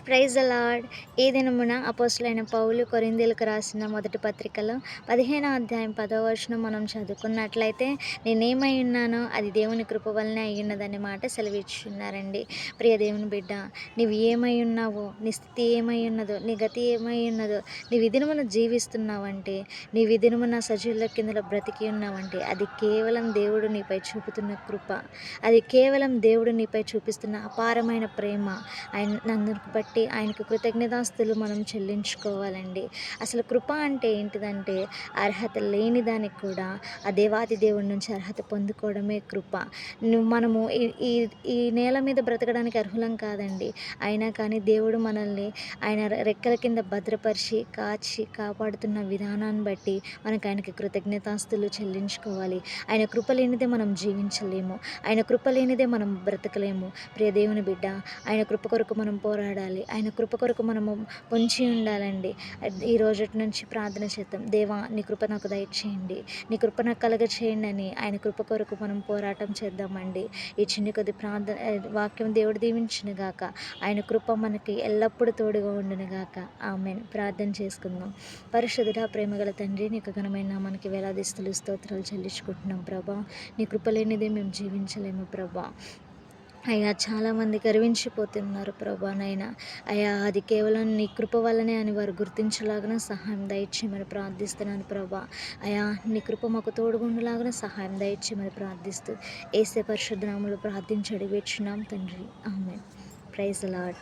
Praise the lord. ఈ దినమున అపోస్తలుడైన పౌలు కొరింథీయులకు రాసిన మొదటి పత్రికలో 15వ అధ్యాయం 10వ వచనం మనం చదువుకున్నట్లయితే, నేనేమై ఉన్నానో అది దేవుని కృప వలనే అయ్యున్నదనే మాట సెలవిచ్చుచున్నారండి. ప్రియ దేవుని బిడ్డ, నీవు ఏమై ఉన్నావో, నీ స్థితి ఏమై ఉన్నదో, నీ గతి ఏమై ఉన్నదో, నీవు ఈ దినమున జీవిస్తున్నావంటే, నీవు ఈ దినమున సజీవుల కిందలో బ్రతికి ఉన్నావంటే, అది కేవలం దేవుడు నీపై చూపుతున్న కృప. అది కేవలం దేవుడు నీపై చూపిస్తున్న అపారమైన ప్రేమ. ఆయన నందుకు బట్టి ఆయనకు కృతజ్ఞతాస్తులు మనం చెల్లించుకోవాలండి. అసలు కృప అంటే ఏంటిదంటే, అర్హత లేని దానికి కూడా ఆ దేవాది దేవుడి నుంచి అర్హత పొందుకోవడమే కృప. మనము ఈ ఈ ఈ నేల మీద బ్రతకడానికి అర్హులం కాదండి. అయినా కానీ దేవుడు మనల్ని ఆయన రెక్కల కింద భద్రపరిచి, కాచి, కాపాడుతున్న విధానాన్ని బట్టి మనకు ఆయనకి కృతజ్ఞతాస్తులు చెల్లించుకోవాలి. ఆయన కృప లేనిదే మనం జీవించలేము. ఆయన కృప లేనిదే మనం బ్రతకలేము. ప్రియ దేవుని బిడ్డ, ఆయన కృప కొరకు మనం పోరాడాలి. ఆయన కృప కొరకు మనము పొంచి ఉండాలండి. ఈ రోజటి నుంచి ప్రార్థన చేద్దాం. దేవా, నీ కృప నాకు దయచేయండి, నీ కృప నాకు కలగ చేయండి అని ఆయన కృప కొరకు మనం పోరాటం చేద్దామండి. ఈ చిన్ని కొద్ది ప్రార్థన వాక్యం దేవుడు దీవించును గాక. ఆయన కృప మనకి ఎల్లప్పుడూ తోడుగా ఉండును గాక. ఆమేన్. ప్రార్థన చేసుకుందాం. పరిశుద్ధుడా, ప్రేమగల తండ్రి, నీకు ఘనమైన నామానికి వేలాది స్తుతులు స్తోత్రాలు చెల్లించుకుంటున్నాం ప్రభా. నీ కృప లేనిదే మేము జీవించలేము ప్రభా. అయ్యా, చాలామంది గర్వించిపోతున్నారు ప్రభా. నైనా అయ్యా, అది కేవలం నీ కృప వల్లనే అని వారు గుర్తించలాగిన సహాయం దయచేయమని ప్రార్థిస్తున్నాను ప్రభా. అయ్యా, నీ కృప మాకు తోడుగుండులాగిన సహాయం దయచేయమని ప్రార్థిస్తూ యేసే పరిశుద్ధ నామములో ప్రార్థించి అడిగి వేడుచున్నాం తండ్రి. ఆమేన్. Praise the lord.